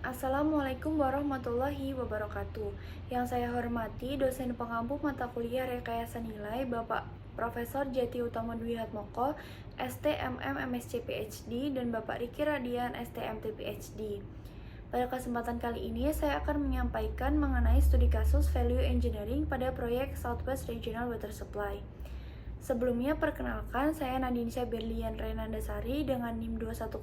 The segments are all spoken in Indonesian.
Assalamualaikum warahmatullahi wabarakatuh. Yang saya hormati dosen pengampu mata kuliah Rekayasa Nilai Bapak Profesor Jati Utama Dwi Hatmoko, STMM MSc PhD, dan Bapak Riki Radian, STMT PhD. Pada kesempatan kali ini, saya akan menyampaikan mengenai studi kasus Value Engineering pada proyek Southwest Regional Water Supply. Sebelumnya, perkenalkan, saya Nadinsya Berlian Renandasari dengan NIM 210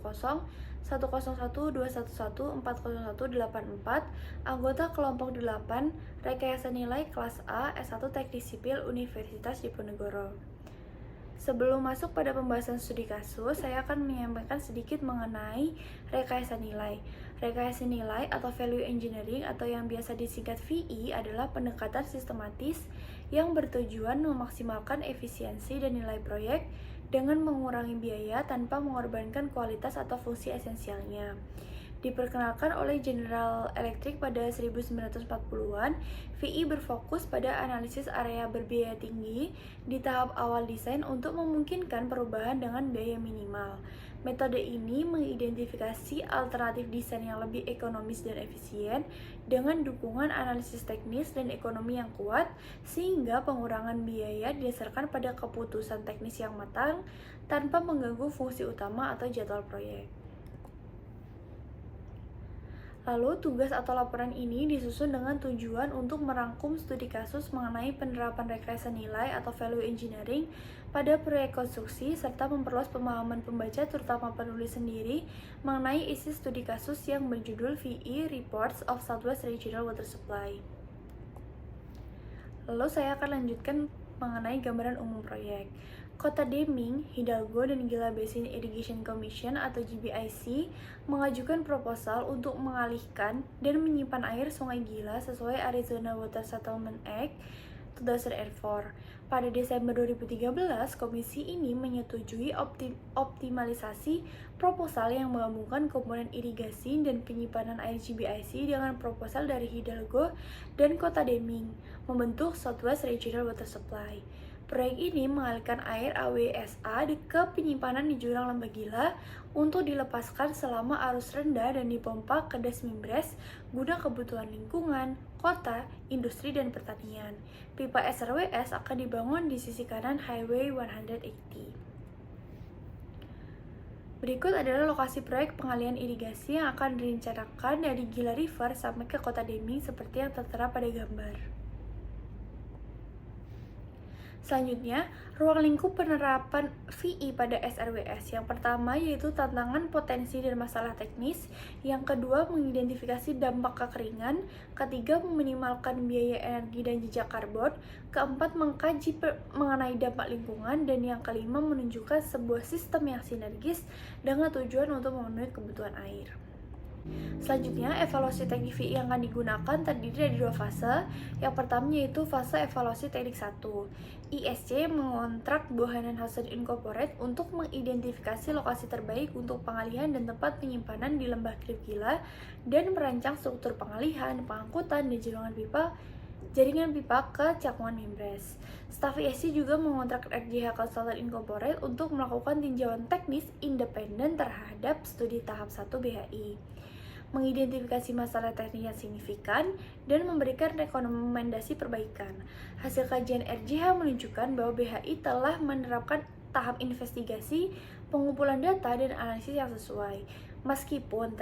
1012111401401 anggota kelompok 8, Rekayasa Nilai Kelas A S1 Teknik Sipil Universitas Diponegoro. Sebelum masuk pada pembahasan studi kasus, saya akan menyampaikan sedikit mengenai rekayasa nilai. Rekayasa nilai atau value engineering atau yang biasa disingkat VE adalah pendekatan sistematis yang bertujuan memaksimalkan efisiensi dan nilai proyek dengan mengurangi biaya tanpa mengorbankan kualitas atau fungsi esensialnya. Diperkenalkan oleh General Electric pada 1940-an, VE berfokus pada analisis area berbiaya tinggi di tahap awal desain untuk memungkinkan perubahan dengan biaya minimal. Metode ini mengidentifikasi alternatif desain yang lebih ekonomis dan efisien dengan dukungan analisis teknis dan ekonomi yang kuat, sehingga pengurangan biaya didasarkan pada keputusan teknis yang matang tanpa mengganggu fungsi utama atau jadwal proyek. Lalu, tugas atau laporan ini disusun dengan tujuan untuk merangkum studi kasus mengenai penerapan rekayasa nilai atau value engineering pada proyek konstruksi serta memperluas pemahaman pembaca terutama penulis sendiri mengenai isi studi kasus yang berjudul VE Reports of Southwest Regional Water Supply. Lalu saya akan lanjutkan mengenai gambaran umum proyek. Kota Deming, Hidalgo, dan Gila Basin Irrigation Commission atau GBIC mengajukan proposal untuk mengalihkan dan menyimpan air Sungai Gila sesuai Arizona Water Settlement Act 2004. Pada Desember 2013, komisi ini menyetujui optimalisasi proposal yang menggabungkan komponen irigasi dan penyimpanan air GBIC dengan proposal dari Hidalgo dan Kota Deming, membentuk Southwest Regional Water Supply. Proyek ini mengalihkan air AWSA ke penyimpanan di jurang Lembah Gila untuk dilepaskan selama arus rendah dan dipompa ke Das Mimbres guna kebutuhan lingkungan, kota, industri, dan pertanian. Pipa SRWS akan dibangun di sisi kanan Highway 180. Berikut adalah lokasi proyek pengalihan irigasi yang akan direncanakan dari Gila River sampai ke Kota Deming seperti yang tertera pada gambar. Selanjutnya, ruang lingkup penerapan VE pada SRWS. Yang pertama yaitu tantangan, potensi, dan masalah teknis. Yang kedua, mengidentifikasi dampak kekeringan. Ketiga, meminimalkan biaya energi dan jejak karbon. Keempat, mengkaji mengenai dampak lingkungan. Dan yang kelima, menunjukkan sebuah sistem yang sinergis dengan tujuan untuk memenuhi kebutuhan air. Selanjutnya, evaluasi teknik VE yang akan digunakan terdiri dari dua fase. Yang pertama yaitu fase evaluasi teknik 1. ISC mengontrak Bohannan Hussein Incorporated untuk mengidentifikasi lokasi terbaik untuk pengalihan dan tempat penyimpanan di Lembah Krip Gila dan merancang struktur pengalihan, pengangkutan, dan jaringan pipa ke Cakungan Mimbres. Staf ISC juga mengontrak RJH Consultant Incorporated untuk melakukan tinjauan teknis independen terhadap studi tahap 1 BHI, mengidentifikasi masalah teknis yang signifikan, dan memberikan rekomendasi perbaikan. Hasil kajian RJH menunjukkan bahwa BHI telah menerapkan tahap investigasi, pengumpulan data, dan analisis yang sesuai. Meskipun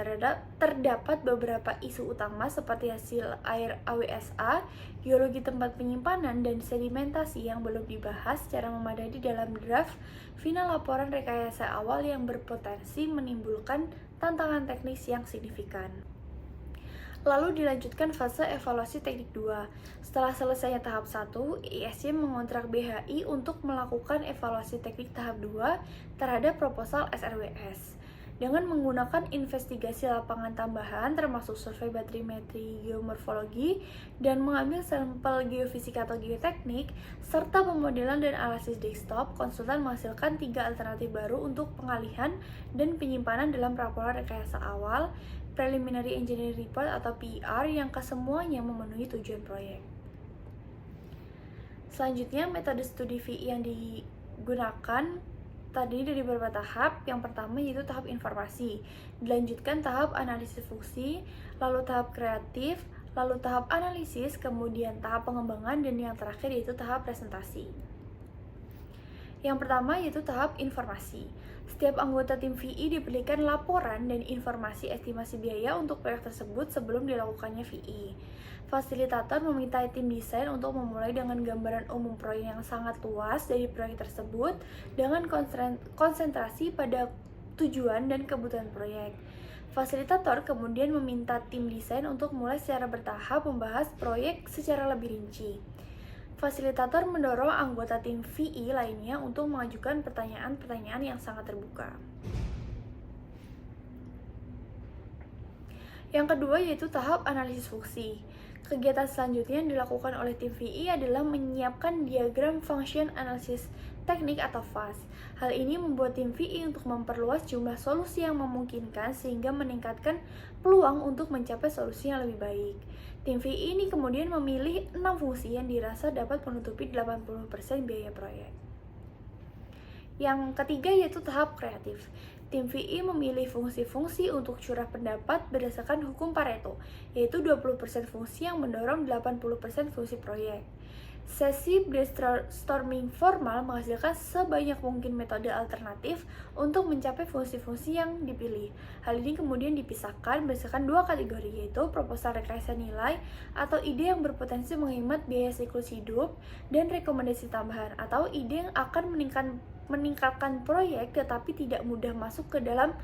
terdapat beberapa isu utama seperti hasil air AWSA, geologi tempat penyimpanan, dan sedimentasi yang belum dibahas secara memadai dalam draft final laporan rekayasa awal yang berpotensi menimbulkan tantangan teknis yang signifikan. Lalu dilanjutkan fase evaluasi teknik 2. Setelah selesainya tahap 1, ISC mengontrak BHI untuk melakukan evaluasi teknik tahap 2 terhadap proposal SRWS. Dengan menggunakan investigasi lapangan tambahan termasuk survei baterimetri geomorfologi dan mengambil sampel geofisika atau geoteknik, serta pemodelan dan analisis desktop, konsultan menghasilkan 3 alternatif baru untuk pengalihan dan penyimpanan dalam laporan rekayasa awal, Preliminary Engineering Report atau PER, yang kesemuanya memenuhi tujuan proyek. Selanjutnya, metode studi VE yang digunakan tadi dari beberapa tahap. Yang pertama yaitu tahap informasi, dilanjutkan tahap analisis fungsi, lalu tahap kreatif, lalu tahap analisis, kemudian tahap pengembangan, dan yang terakhir yaitu tahap presentasi. Yang pertama yaitu tahap informasi. Setiap anggota tim VI diberikan laporan dan informasi estimasi biaya untuk proyek tersebut sebelum dilakukannya VI. Fasilitator meminta tim desain untuk memulai dengan gambaran umum proyek yang sangat luas dari proyek tersebut dengan konsentrasi pada tujuan dan kebutuhan proyek. Fasilitator kemudian meminta tim desain untuk mulai secara bertahap membahas proyek secara lebih rinci. Fasilitator mendorong anggota tim VI lainnya untuk mengajukan pertanyaan-pertanyaan yang sangat terbuka. Yang kedua yaitu tahap analisis fungsi. Kegiatan selanjutnya yang dilakukan oleh tim VI adalah menyiapkan diagram function analysis teknik atau FAS. Hal ini membuat tim VI untuk memperluas jumlah solusi yang memungkinkan sehingga meningkatkan peluang untuk mencapai solusi yang lebih baik. Tim VI ini kemudian memilih 6 fungsi yang dirasa dapat menutupi 80% biaya proyek. Yang ketiga yaitu tahap kreatif. Tim VI memilih fungsi-fungsi untuk curah pendapat berdasarkan hukum Pareto, yaitu 20% fungsi yang mendorong 80% fungsi proyek. Sesi brainstorming formal menghasilkan sebanyak mungkin metode alternatif untuk mencapai fungsi-fungsi yang dipilih. Hal ini kemudian dipisahkan berdasarkan 2 kategori, yaitu proposal rekayasa nilai atau ide yang berpotensi menghemat biaya siklus hidup, dan rekomendasi tambahan atau ide yang akan meningkatkan proyek tetapi tidak mudah masuk ke dalam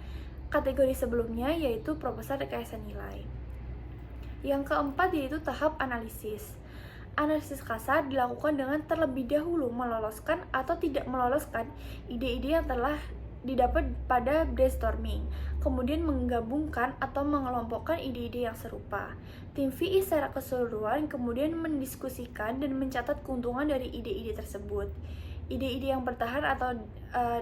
kategori sebelumnya, yaitu proposal rekayasa nilai. Yang keempat yaitu tahap analisis. Analisis kasar dilakukan dengan terlebih dahulu meloloskan atau tidak meloloskan ide-ide yang telah didapat pada brainstorming, kemudian menggabungkan atau mengelompokkan ide-ide yang serupa. Tim VI secara keseluruhan kemudian mendiskusikan dan mencatat keuntungan dari ide-ide tersebut. Ide-ide yang bertahan atau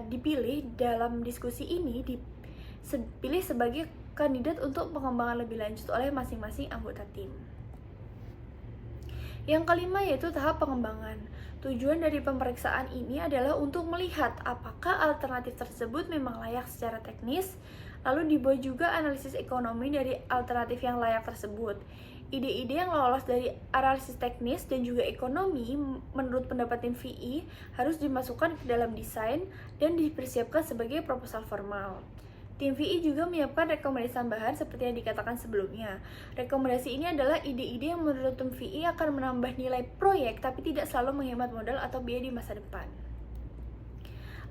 dipilih dalam diskusi ini dipilih sebagai kandidat untuk pengembangan lebih lanjut oleh masing-masing anggota tim. Yang kelima yaitu tahap pengembangan. Tujuan dari pemeriksaan ini adalah untuk melihat apakah alternatif tersebut memang layak secara teknis, lalu dibuat juga analisis ekonomi dari alternatif yang layak tersebut. Ide-ide yang lolos dari analisis teknis dan juga ekonomi menurut pendapat tim VI harus dimasukkan ke dalam desain dan dipersiapkan sebagai proposal formal. Tim VI juga menyiapkan rekomendasi tambahan seperti yang dikatakan sebelumnya. Rekomendasi ini adalah ide-ide yang menurut tim VI akan menambah nilai proyek tapi tidak selalu menghemat modal atau biaya di masa depan.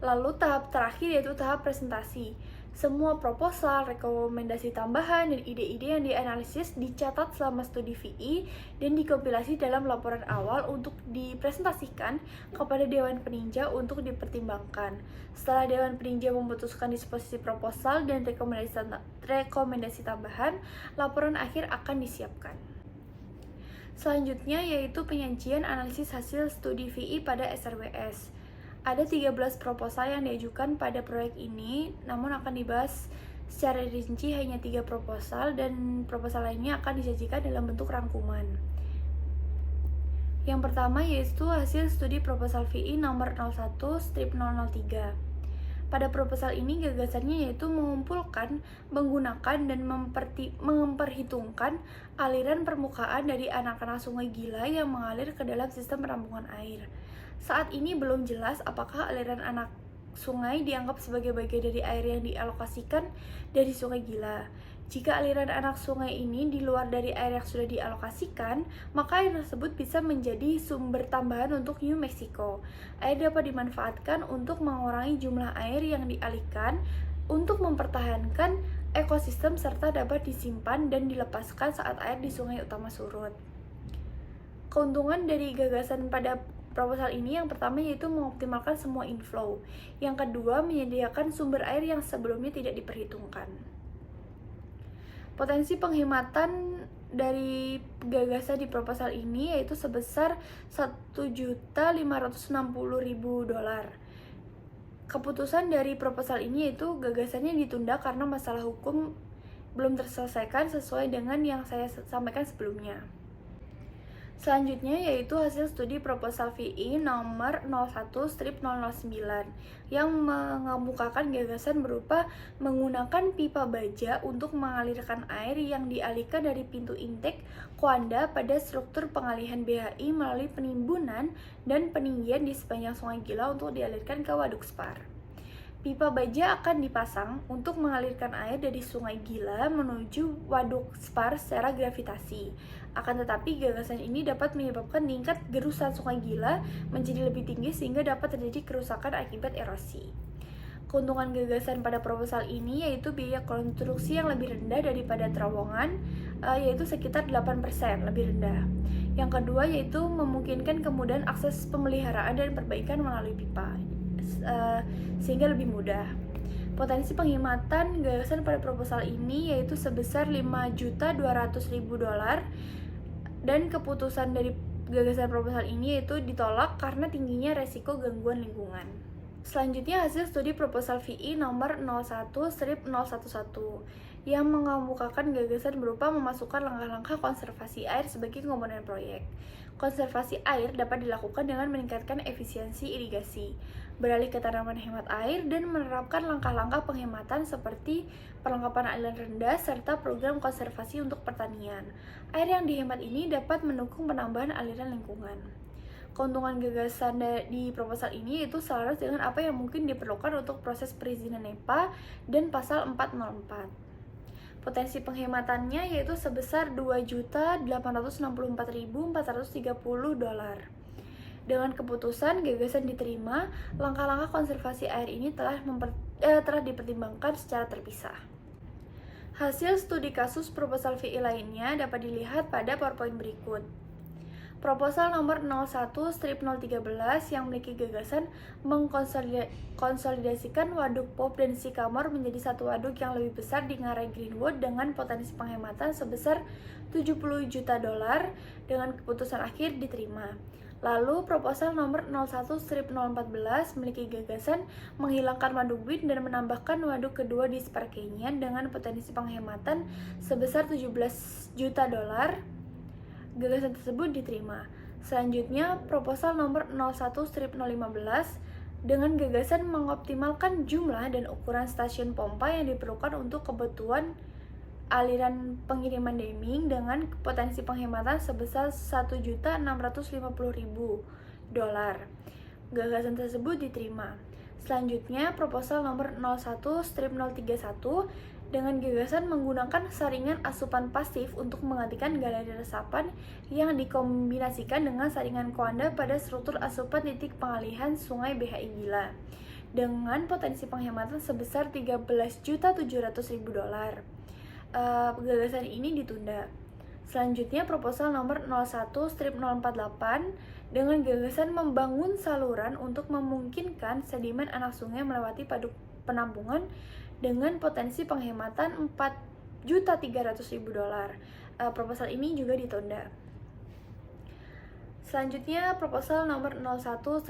Lalu tahap terakhir yaitu tahap presentasi. Semua proposal, rekomendasi tambahan, dan ide-ide yang dianalisis dicatat selama studi VI dan dikompilasi dalam laporan awal untuk dipresentasikan kepada Dewan Peninjau untuk dipertimbangkan. Setelah Dewan Peninjau memutuskan disposisi proposal dan rekomendasi tambahan, laporan akhir akan disiapkan. Selanjutnya yaitu penyajian analisis hasil studi VI pada SRWS. Ada 13 proposal yang diajukan pada proyek ini, namun akan dibahas secara rinci hanya 3 proposal dan proposal lainnya akan disajikan dalam bentuk rangkuman. Yang pertama yaitu hasil studi proposal VI nomor 01/003. Pada proposal ini gagasannya yaitu mengumpulkan, menggunakan, dan memperhitungkan aliran permukaan dari anak-anak sungai Gila yang mengalir ke dalam sistem penampungan air. Saat ini belum jelas apakah aliran anak sungai dianggap sebagai bagian dari air yang dialokasikan dari sungai Gila. Jika aliran anak sungai ini di luar dari air yang sudah dialokasikan, maka air tersebut bisa menjadi sumber tambahan untuk New Mexico. Air dapat dimanfaatkan untuk mengurangi jumlah air yang dialihkan untuk mempertahankan ekosistem serta dapat disimpan dan dilepaskan saat air di sungai utama surut. Keuntungan dari gagasan pada proposal ini yang pertama yaitu mengoptimalkan semua inflow. Yang kedua, menyediakan sumber air yang sebelumnya tidak diperhitungkan. Potensi penghematan dari gagasan di proposal ini yaitu sebesar $1.560.000. Keputusan dari proposal ini yaitu gagasannya ditunda karena masalah hukum belum terselesaikan sesuai dengan yang saya sampaikan sebelumnya. Selanjutnya yaitu hasil studi proposal VI nomor 01-009 yang mengemukakan gagasan berupa menggunakan pipa baja untuk mengalirkan air yang dialihkan dari pintu intake Koanda pada struktur pengalihan BHI melalui penimbunan dan peninggian di sepanjang Sungai Gila untuk dialirkan ke Waduk Spar. Pipa baja akan dipasang untuk mengalirkan air dari Sungai Gila menuju Waduk Spar secara gravitasi. Akan tetapi, gagasan ini dapat menyebabkan tingkat gerusan Sungai Gila menjadi lebih tinggi sehingga dapat terjadi kerusakan akibat erosi. Keuntungan gagasan pada proposal ini yaitu biaya konstruksi yang lebih rendah daripada terowongan, yaitu sekitar 8% lebih rendah. Yang kedua yaitu memungkinkan kemudahan akses pemeliharaan dan perbaikan melalui pipa, sehingga lebih mudah. Potensi penghematan gagasan pada proposal ini yaitu sebesar $5.200.000 dan keputusan dari gagasan proposal ini yaitu ditolak karena tingginya resiko gangguan lingkungan. Selanjutnya hasil studi proposal VI nomor 01-011 yang mengemukakan gagasan berupa memasukkan langkah-langkah konservasi air sebagai komponen proyek. Konservasi air dapat dilakukan dengan meningkatkan efisiensi irigasi, beralih ke tanaman hemat air, dan menerapkan langkah-langkah penghematan seperti perlengkapan aliran rendah serta program konservasi untuk pertanian. Air yang dihemat ini dapat mendukung penambahan aliran lingkungan. Keuntungan gagasan di proposal ini itu selaras dengan apa yang mungkin diperlukan untuk proses perizinan NEPA dan pasal 404. Potensi penghematannya yaitu sebesar $2.864.430. Dengan keputusan gagasan diterima, langkah-langkah konservasi air ini telah dipertimbangkan secara terpisah. Hasil studi kasus proposal VI lainnya dapat dilihat pada PowerPoint berikut. Proposal nomor 01-013 yang memiliki gagasan mengkonsolidasikan Waduk Pop dan Sycamore menjadi satu waduk yang lebih besar di Ngarai Greenwood dengan potensi penghematan sebesar $70 juta dengan keputusan akhir diterima. Lalu proposal nomor 01-014 memiliki gagasan menghilangkan Waduk Win dan menambahkan waduk kedua di Spar Canyon dengan potensi penghematan sebesar $17 juta. Gagasan tersebut diterima. Selanjutnya, proposal nomor 01-015 dengan gagasan mengoptimalkan jumlah dan ukuran stasiun pompa yang diperlukan untuk kebutuhan aliran pengiriman damming dengan potensi penghematan sebesar $1.650.000. Gagasan tersebut diterima. Selanjutnya, proposal nomor 01-031 dengan gagasan menggunakan saringan asupan pasif untuk menggantikan galeri resapan yang dikombinasikan dengan saringan Koanda pada struktur asupan titik pengalihan sungai BHI Gila dengan potensi penghematan sebesar $13.700.000. Gagasan ini ditunda. Selanjutnya proposal nomor 01-048 dengan gagasan membangun saluran untuk memungkinkan sedimen anak sungai melewati paduk penampungan dengan potensi penghematan $4.300.000. Proposal ini juga ditunda. Selanjutnya proposal nomor 01-055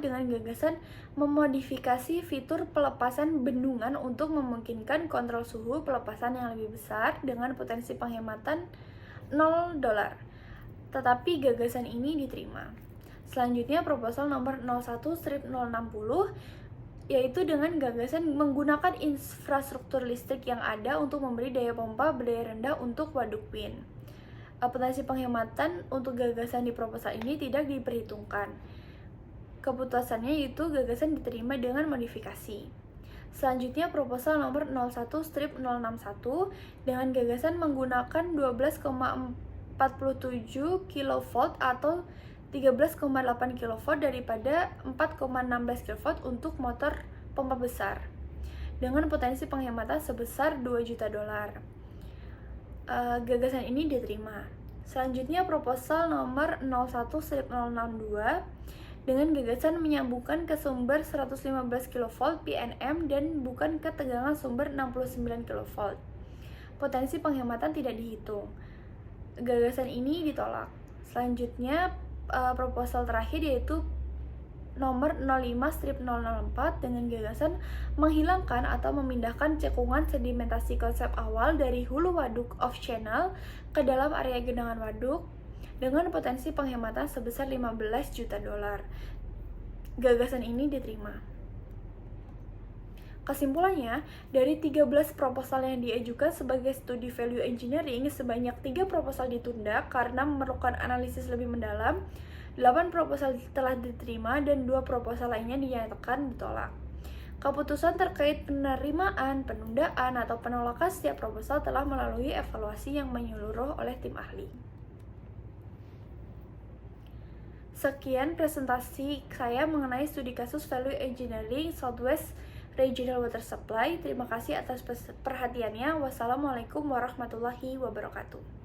dengan gagasan memodifikasi fitur pelepasan bendungan untuk memungkinkan kontrol suhu pelepasan yang lebih besar dengan potensi penghematan $0. Tetapi gagasan ini diterima. Selanjutnya proposal nomor 01-060 yaitu dengan gagasan menggunakan infrastruktur listrik yang ada untuk memberi daya pompa berdaya rendah untuk Waduk Win. Potensi penghematan untuk gagasan di proposal ini tidak diperhitungkan. Keputusannya yaitu gagasan diterima dengan modifikasi. Selanjutnya proposal nomor 01-061 dengan gagasan menggunakan 12,47 kV atau 13,8 kV daripada 4,16 kV untuk motor pompa besar dengan potensi penghematan sebesar $2 juta. Gagasan ini diterima. Selanjutnya proposal nomor 01-062 dengan gagasan menyambungkan ke sumber 115 kV PNM dan bukan ke tegangan sumber 69 kV. Potensi penghematan tidak dihitung. Gagasan ini ditolak. Selanjutnya proposal terakhir yaitu nomor 05-004 dengan gagasan menghilangkan atau memindahkan cekungan sedimentasi konsep awal dari hulu waduk off channel ke dalam area genangan waduk dengan potensi penghematan sebesar 15 juta dolar. Gagasan ini diterima. Kesimpulannya, dari 13 proposal yang diajukan sebagai studi value engineering, sebanyak 3 proposal ditunda karena memerlukan analisis lebih mendalam, 8 proposal telah diterima, dan 2 proposal lainnya dinyatakan ditolak. Keputusan terkait penerimaan, penundaan, atau penolakan setiap proposal telah melalui evaluasi yang menyeluruh oleh tim ahli. Sekian presentasi saya mengenai studi kasus value engineering Southwest Regional Water Supply. Terima kasih atas perhatiannya. Wassalamualaikum warahmatullahi wabarakatuh.